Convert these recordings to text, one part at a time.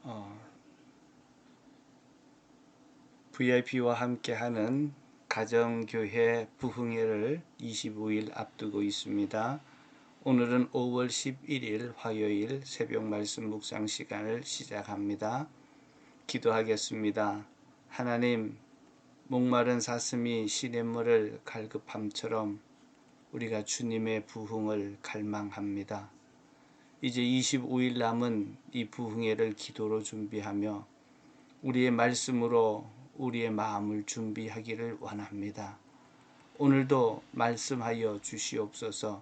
어, VIP와 함께하는 가정교회 부흥회를 25일 앞두고 있습니다. 오늘은 5월 11일 화요일 새벽 말씀 묵상 시간을 시작합니다. 기도하겠습니다. 하나님, 목마른 사슴이 시냇물을 갈급함처럼 우리가 주님의 부흥을 갈망합니다. 이제 25일 남은 이 부흥회를 기도로 준비하며 우리의 말씀으로 우리의 마음을 준비하기를 원합니다. 오늘도 말씀하여 주시옵소서.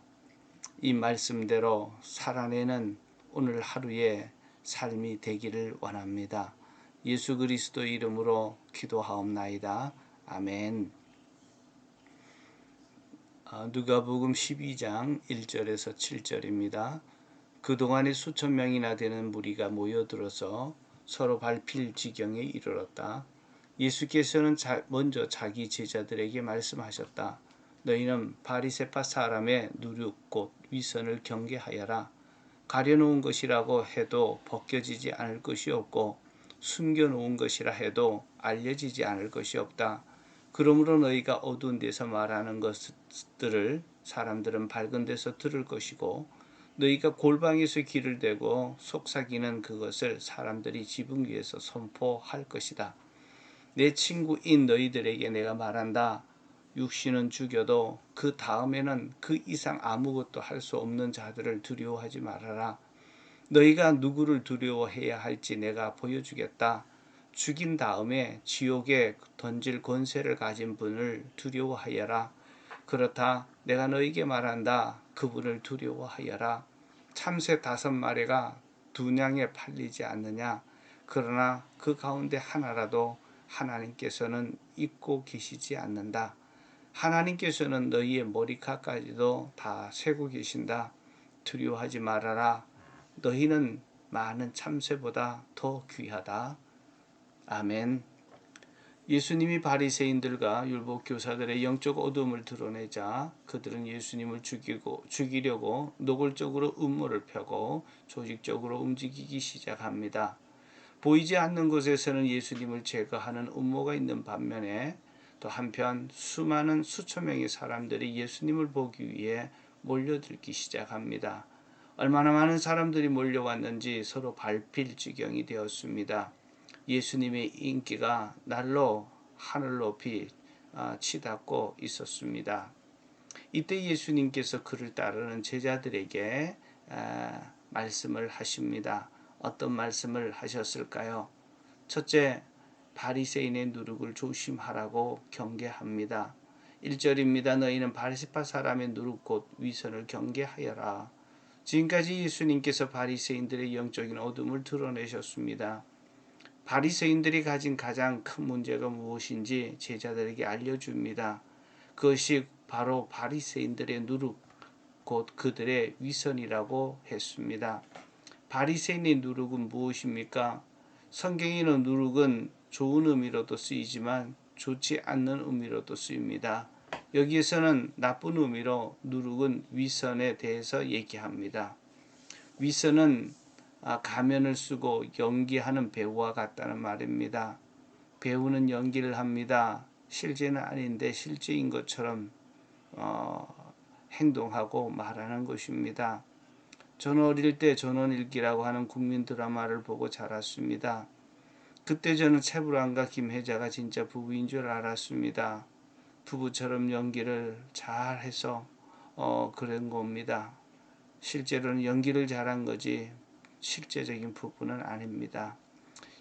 이 말씀대로 살아내는 오늘 하루의 삶이 되기를 원합니다. 예수 그리스도 이름으로 기도하옵나이다. 아멘. 누가복음 12장 1절에서 7절입니다. 그동안에 수천 명이나 되는 무리가 모여들어서 서로 밟힐 지경에 이르렀다. 예수께서는 먼저 자기 제자들에게 말씀하셨다. 너희는 바리새파 사람의 누룩 곧 위선을 경계하여라. 가려놓은 것이라고 해도 벗겨지지 않을 것이 없고 숨겨놓은 것이라 해도 알려지지 않을 것이 없다. 그러므로 너희가 어두운 데서 말하는 것들을 사람들은 밝은 데서 들을 것이고 너희가 골방에서 귀를 대고 속삭이는 그것을 사람들이 지붕 위에서 선포할 것이다. 내 친구인 너희들에게 내가 말한다. 육신은 죽여도 그 다음에는 그 이상 아무것도 할 수 없는 자들을 두려워하지 말아라. 너희가 누구를 두려워해야 할지 내가 보여주겠다. 죽인 다음에 지옥에 던질 권세를 가진 분을 두려워하여라. 그렇다. 내가 너희에게 말한다. 그분을 두려워하여라. 참새 5마리가 2냥에 팔리지 않느냐. 그러나 그 가운데 하나라도 하나님께서는 잊고 계시지 않는다. 하나님께서는 너희의 머리카락까지도 다 세고 계신다. 두려워하지 말아라. 너희는 많은 참새보다 더 귀하다. 아멘. 예수님이 바리새인들과 율법 교사들의 영적 어둠을 드러내자 그들은 예수님을 죽이려고 노골적으로 음모를 펴고 조직적으로 움직이기 시작합니다. 보이지 않는 곳에서는 예수님을 제거하는 음모가 있는 반면에 또 한편 수많은 수천 명의 사람들이 예수님을 보기 위해 몰려들기 시작합니다. 얼마나 많은 사람들이 몰려왔는지 서로 밟힐 지경이 되었습니다. 예수님의 인기가 날로 하늘 높이 치닫고 있었습니다. 이때 예수님께서 그를 따르는 제자들에게 말씀을 하십니다. 어떤 말씀을 하셨을까요? 첫째, 바리새인의 누룩을 조심하라고 경계합니다. 1절입니다. 너희는 바리새파 사람의 누룩 곧 위선을 경계하여라. 지금까지 예수님께서 바리새인들의 영적인 어둠을 드러내셨습니다. 바리새인들이 가진 가장 큰 문제가 무엇인지 제자들에게 알려줍니다. 그것이 바로 바리새인들의 누룩, 곧 그들의 위선이라고 했습니다. 바리새인의 누룩은 무엇입니까? 성경에는 누룩은 좋은 의미로도 쓰이지만 좋지 않는 의미로도 쓰입니다. 여기에서는 나쁜 의미로 누룩은 위선에 대해서 얘기합니다. 위선은 가면을 쓰고 연기하는 배우와 같다는 말입니다. 배우는 연기를 합니다. 실제는 아닌데 실제인 것처럼 행동하고 말하는 것입니다. 저는 어릴 때 전원일기라고 하는 국민 드라마를 보고 자랐습니다. 그때 저는 최불암과 김혜자가 진짜 부부인 줄 알았습니다. 부부처럼 연기를 잘해서 그런 겁니다. 실제로는 연기를 잘한 거지 실제적인 부부는 아닙니다.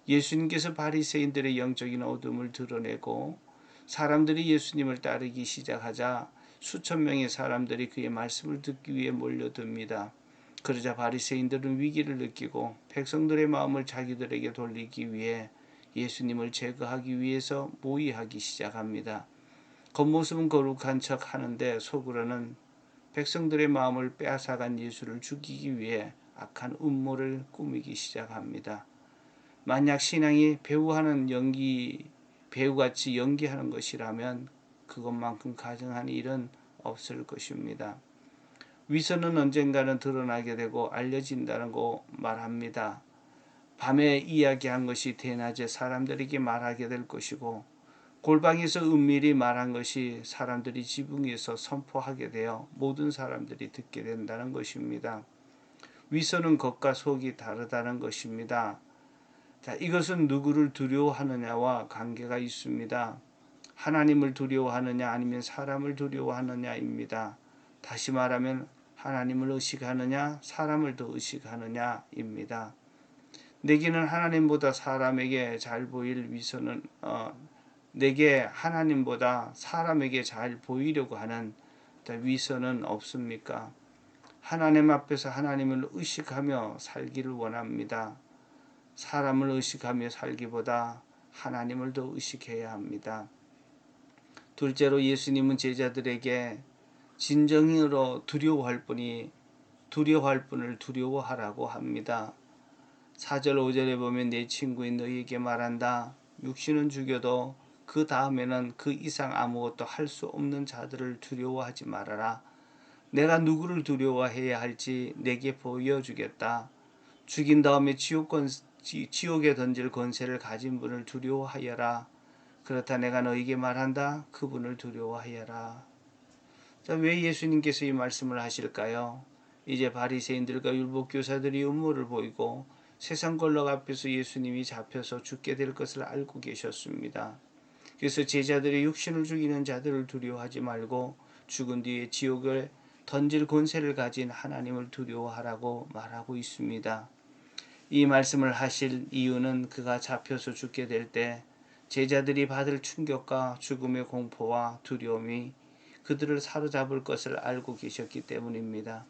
예수님께서 바리새인들의 영적인 어둠을 드러내고 사람들이 예수님을 따르기 시작하자 수천 명의 사람들이 그의 말씀을 듣기 위해 몰려듭니다. 그러자 바리새인들은 위기를 느끼고 백성들의 마음을 자기들에게 돌리기 위해 예수님을 제거하기 위해서 모의하기 시작합니다. 겉모습은 거룩한 척 하는데 속으로는 백성들의 마음을 빼앗아간 예수를 죽이기 위해 악한 음모를 꾸미기 시작합니다. 만약 신앙이 배우같이 연기하는 것이라면 그것만큼 가증한 일은 없을 것입니다. 위선은 언젠가는 드러나게 되고 알려진다는 거 말합니다. 밤에 이야기한 것이 대낮에 사람들에게 말하게 될 것이고 골방에서 은밀히 말한 것이 사람들이 지붕 위에서 선포하게 되어 모든 사람들이 듣게 된다는 것입니다. 위선은 겉과 속이 다르다는 것입니다. 자, 이것은 누구를 두려워하느냐와 관계가 있습니다. 하나님을 두려워하느냐 아니면 사람을 두려워하느냐입니다. 다시 말하면 하나님을 의식하느냐 사람을 더 의식하느냐입니다. 내게는 하나님보다 사람에게 잘 보일 위선은 내게 하나님보다 사람에게 잘 보이려고 하는 위선은 없습니까? 하나님 앞에서 하나님을 의식하며 살기를 원합니다. 사람을 의식하며 살기보다 하나님을 더 의식해야 합니다. 둘째로 예수님은 제자들에게 진정으로 두려워할 분을 두려워하라고 합니다. 4절 5절에 보면 내 친구인 너희에게 말한다. 육신은 죽여도 그 다음에는 그 이상 아무것도 할 수 없는 자들을 두려워하지 말아라. 내가 누구를 두려워해야 할지 내게 보여주겠다. 죽인 다음에 지옥에 던질 권세를 가진 분을 두려워하여라. 그렇다 내가 너에게 말한다. 그분을 두려워하여라. 자, 왜 예수님께서 이 말씀을 하실까요? 이제 바리새인들과 율법교사들이 음모를 보이고 세상 권력 앞에서 예수님이 잡혀서 죽게 될 것을 알고 계셨습니다. 그래서 제자들이 육신을 죽이는 자들을 두려워하지 말고 죽은 뒤에 지옥에 던질 권세를 가진 하나님을 두려워하라고 말하고 있습니다. 이 말씀을 하실 이유는 그가 잡혀서 죽게 될 때 제자들이 받을 충격과 죽음의 공포와 두려움이 그들을 사로잡을 것을 알고 계셨기 때문입니다.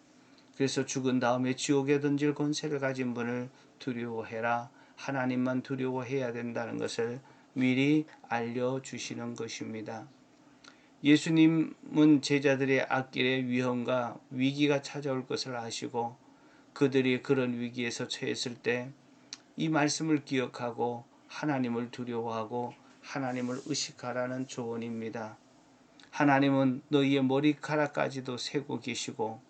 그래서 죽은 다음에 지옥에 던질 권세를 가진 분을 두려워해라. 하나님만 두려워해야 된다는 것을 미리 알려주시는 것입니다. 예수님은 제자들의 앞길에 위험과 위기가 찾아올 것을 아시고 그들이 그런 위기에서 처했을 때 이 말씀을 기억하고 하나님을 두려워하고 하나님을 의식하라는 조언입니다. 하나님은 너희의 머리카락까지도 세고 계시고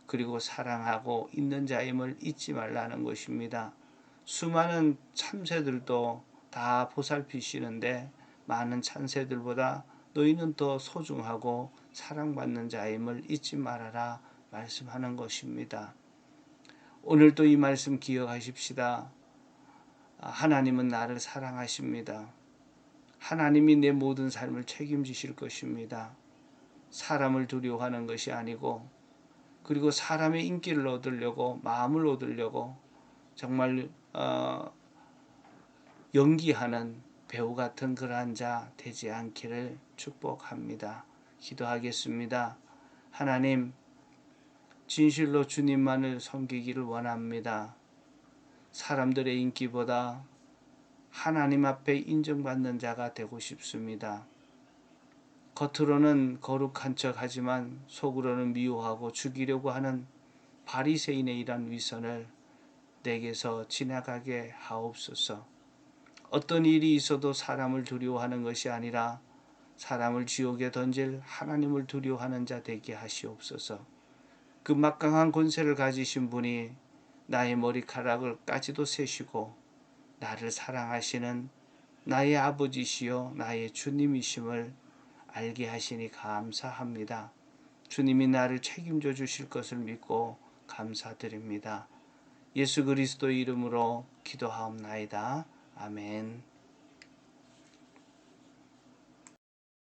그리고 사랑하고 있는 자임을 잊지 말라는 것입니다. 수많은 참새들도 다 보살피시는데 많은 참새들보다 너희는 더 소중하고 사랑받는 자임을 잊지 말아라 말씀하는 것입니다. 오늘도 이 말씀 기억하십시다. 하나님은 나를 사랑하십니다. 하나님이 내 모든 삶을 책임지실 것입니다. 사람을 두려워하는 것이 아니고 그리고 사람의 인기를 얻으려고 마음을 얻으려고 정말 연기하는 배우 같은 그러한 자 되지 않기를 축복합니다. 기도하겠습니다. 하나님, 진실로 주님만을 섬기기를 원합니다. 사람들의 인기보다 하나님 앞에 인정받는 자가 되고 싶습니다. 겉으로는 거룩한 척하지만 속으로는 미워하고 죽이려고 하는 바리새인의 이런 위선을 내게서 지나가게 하옵소서. 어떤 일이 있어도 사람을 두려워하는 것이 아니라 사람을 지옥에 던질 하나님을 두려워하는 자 되게 하시옵소서. 그 막강한 권세를 가지신 분이 나의 머리카락을까지도 세시고 나를 사랑하시는 나의 아버지시요 나의 주님이심을 알게 하시니 감사합니다. 주님이 나를 책임져 주실 것을 믿고 감사드립니다. 예수 그리스도 이름으로 기도하옵나이다. 아멘.